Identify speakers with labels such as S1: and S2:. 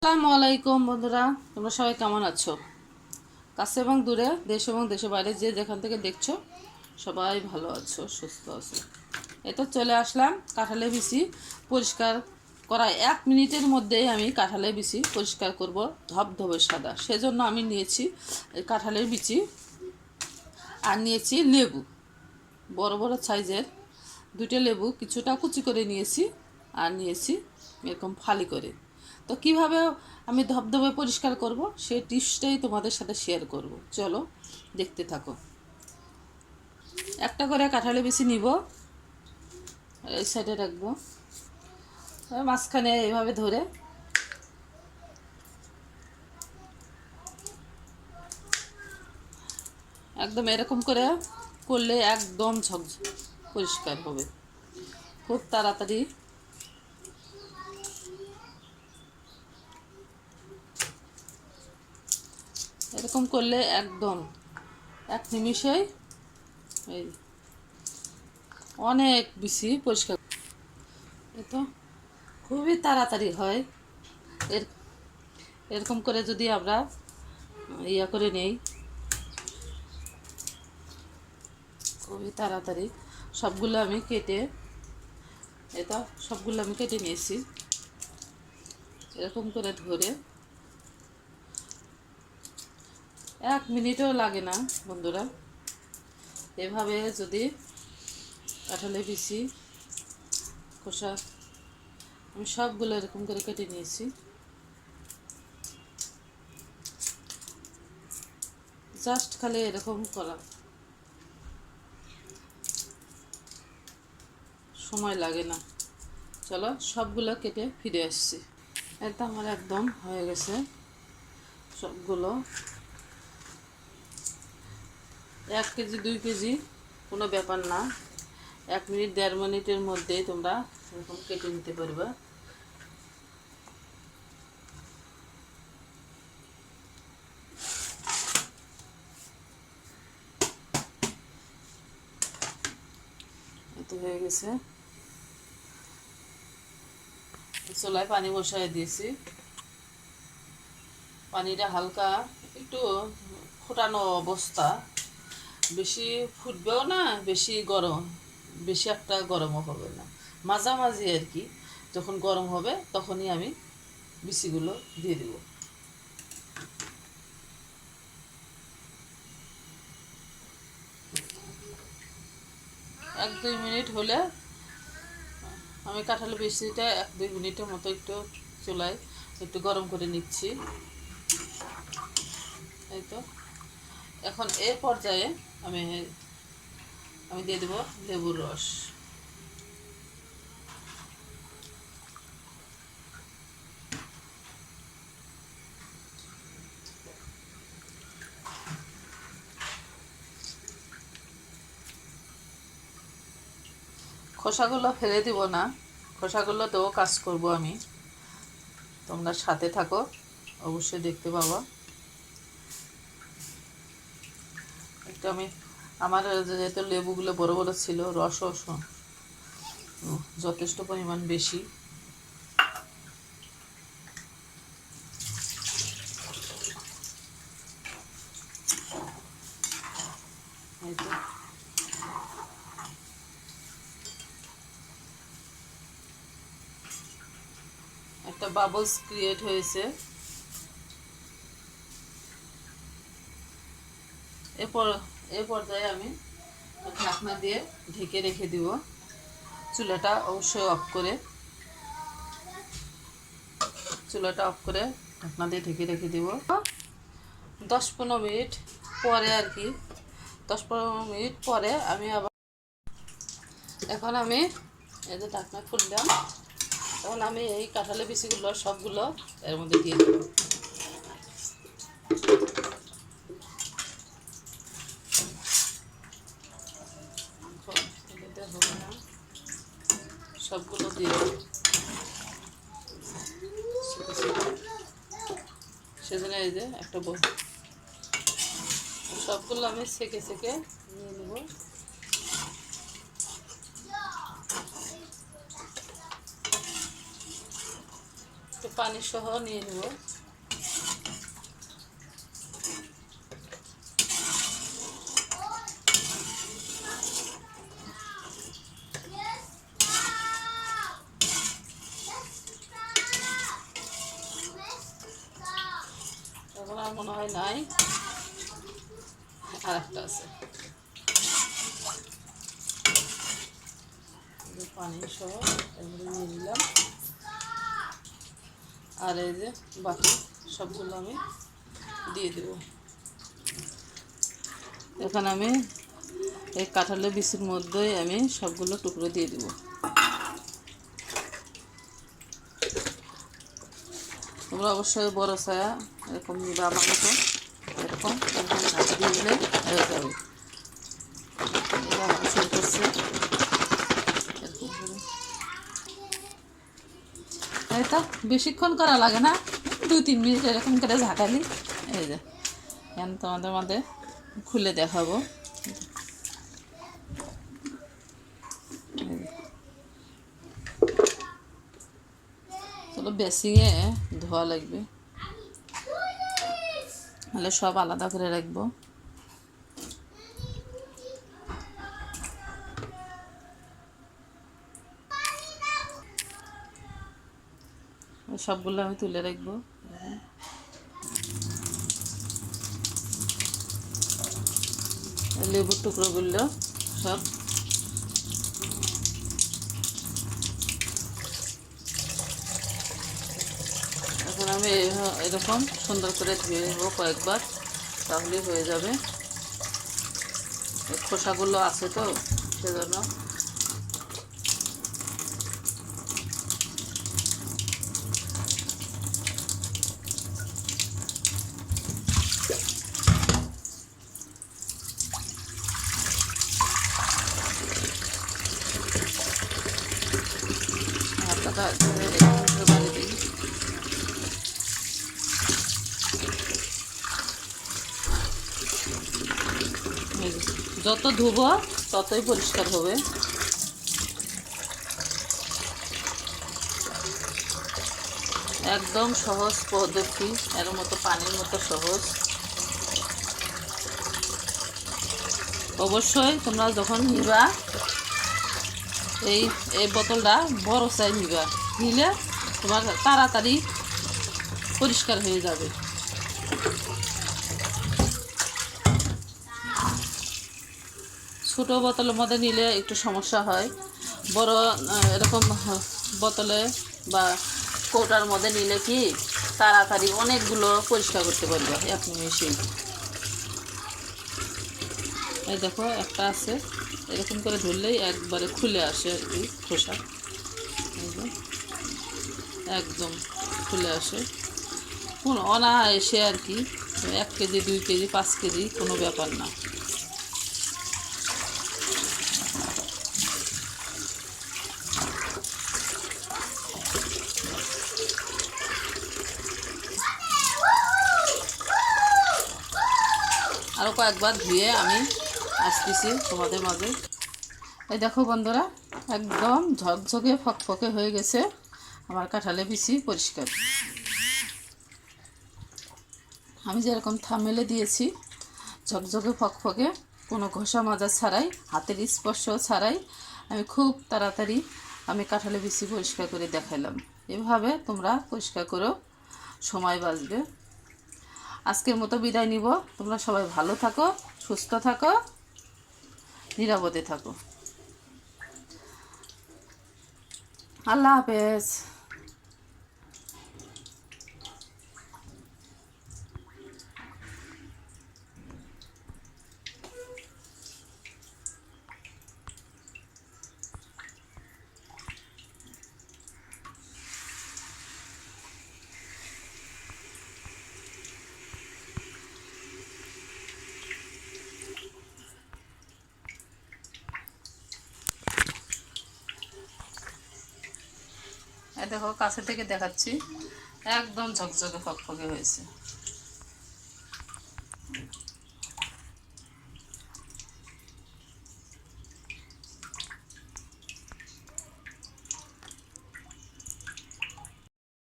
S1: আসসালামু আলাইকুম বন্ধুরা, তোমরা সবাই কেমন আছো? কাছে এবং দূরে, দেশ এবং দেশের বাইরে যে যেখান থেকে দেখছো সবাই ভালো আছো, সুস্থ আছো। এই তো চলে আসলাম কাঁঠালের বিচি পরিষ্কার করা। 1 মিনিটের মধ্যেই আমি কাঁঠালের বিচি পরিষ্কার করব, ধবধবে সাদা। সেজন্য আমি নিয়েছি কাঁঠালের বিচি আর নিয়েছি লেবু, বড় বড় সাইজের 2টা লেবু কিছুটা কুচি করে নিয়েছি আর নিয়েছি এরকম ফালি করে। তো কিভাবে আমি ধবধবে পরিষ্কার করব সেই টিপসটাই তোমাদের সাথে শেয়ার করব। চলো দেখতে থাকো। একটা করে কাঁঠালের বিচি নিব, এই সাইডে রাখবো, মাঝখানে এইভাবে ধরে একদম এরকম করে করলে একদম ঝকঝক পরিষ্কার হবে খুব তাড়াতাড়ি। এরকম করলে একদম 1 নিমিষেই এই অনেক বেশি পরিষ্কার। এ তো খুবই তাড়াতাড়ি হয়। এর এরকম করে যদি আমরা করে নেই, খুবই তাড়াতাড়ি। সবগুলো আমি কেটে সবগুলো আমি কেটে নিয়েছি। এরকম করে ধরে 1 মিনিটও লাগে না বন্ধুরা। এভাবে যদি কাঁঠালের বিচি খোসা আমি সবগুলো এরকম করে কেটে নিয়েছি। জাস্ট খালি এরকম করা, সময় লাগে না। চলো সবগুলো কেটে ফিরে আসছি। এটা আমার একদম হয়ে গেছে সবগুলো। 1 কেজি 2 কেজি কোনো ব্যাপার না, 1 মিনিট 1.5 মিনিটের মধ্যেই তোমরা এরকম কেটে নিতে পারবে। এত হয়ে গেছে। চুলায় পানি বসায় দিয়েছি, পানিটা হালকা একটু ফোটানো অবস্থা, বেশি ফুটবেও না বেশি গরম, বেশি একটা গরমও হবে না, মাঝামাঝি আর কি। যখন গরম হবে তখনই আমি বিচিগুলো দিয়ে দেব। 1-2 মিনিট হলে আমি কাঁঠালের বিচিটা 1-2 মিনিটের মতো একটু চুলায় একটু গরম করে নিচ্ছি। এই তো এখন এর পর্যায়ে আমি আমি দিয়ে দেবো লেবুর রস। খোসাগুলো ফেলে দিব না, খোসাগুলো দেবো, কাজ করব আমি। তোমরা সাথে থাকো, অবশ্যই দেখতে পাবো। একটু আমার যেহেতু লেবুগুলো বড় বড় ছিল, রসও যথেষ্ট পরিমাণ বেশি। এই তো একটা বাবলস ক্রিয়েট হয়েছে। এ পর্যায়ে আমি ঢাকনা দিয়ে ঢেকে রেখে দিব। চুলাটা অবশ্যই অফ করে ঢাকনা দিয়ে ঢেকে রেখে দিব 10-15 মিনিট পরে আর কি। 10-15 মিনিট পরে আমি আবার এখন আমি এই যে ঢাকনা খুললাম, তখন আমি এই কাঁঠালের বিচিগুলো সবগুলো এর মধ্যে দিয়ে দেবো। সবগুলো দিয়ে সেজন্য এই যে একটা সবগুলো আমি সেকে নিয়ে নেব। একটু পানি সহ নিয়ে নেব। এখন আর মনে হয় নাই, আর একটা আছে। পানি সহ এগুলো নিয়ে নিলাম। আর এই যে বাকি সবগুলো আমি দিয়ে দেব। এখন আমি এই কাঁঠালের বিচির মধ্যেই আমি সবগুলো টুকরো দিয়ে দেব। তোমরা অবশ্যই বড় ছায়া এরকম নিবা, আমার মতো এরকম ঢাকা দিয়ে দিলে হয়ে যাবে। এটা শুরু করছে এরকম করে। এই তো বেশিক্ষণ করা লাগে না, 2-3 মিনিট এরকম করে ঝাঁকালি। এই যে এখন তোমাদের মধ্যে খুলে দেখাবো। চলো বেসিংয়ে ধোয়া লাগবে, তাহলে সব আলাদা করে রাখবো। সবগুলো আমি তুলে রাখবো। লেবুর টুকরোগুলো সব এখন আমি এরকম সুন্দর করে ধুয়ে নেবো কয়েকবার, তাহলেই হয়ে যাবে। খোসাগুলো আছে তো সেজন্য। যত ধুবো ততই পরিষ্কার হবে। একদম সহজ পদ্ধতি, এর মতো পানির মতো সহজ। অবশ্যই তোমরা যখন নিবা এই বোতলটা বড় সাইজ নিবা, নিলে তোমার তাড়াতাড়ি পরিষ্কার হয়ে যাবে। ছোটো বোতলের মধ্যে নিলে একটু সমস্যা হয়, বড় এরকম বোতলে বা কৌটার মধ্যে নিলে কি তাড়াতাড়ি অনেকগুলো পরিষ্কার করতে পারবে এক নিমেষেই। এই দেখো একটা আছে, এরকম করে ধরলেই একবারে খুলে আসে আর কি খোসা, একদম খুলে আসে। কোনো অনায়াসে আর কি, 1 কেজি 2 কেজি 5 কেজি কোনো ব্যাপার না। আরও কয়েকবার ধুয়ে আমি আসতেছি তোমাদের মাঝে। এই দেখো বন্ধুরা, একদম ঝকঝকে ফকফকে হয়ে গেছে আমার কাঁঠালের বিচি পরিষ্কার। আমি যেরকম থাম্বনেইলে দিয়েছি ঝকঝকে ফকফকে, কোনো ঘষা মাজা ছাড়াই, হাতের স্পর্শ ছাড়াই আমি খুব তাড়াতাড়ি কাঁঠালের বিচি পরিষ্কার করে দেখালাম। এভাবে তোমরা পরিষ্কার করো, সময় বাঁচবে। আজকের মতো বিদায় নিব। তোমরা সবাই ভালো থাকো, সুস্থ থাকো, নিরাপদে থাকো। আল্লাহ হাফেজ। দেখো কাছে থেকে দেখাচ্ছি, একদম ঝকঝকে ফকফকে হয়েছে।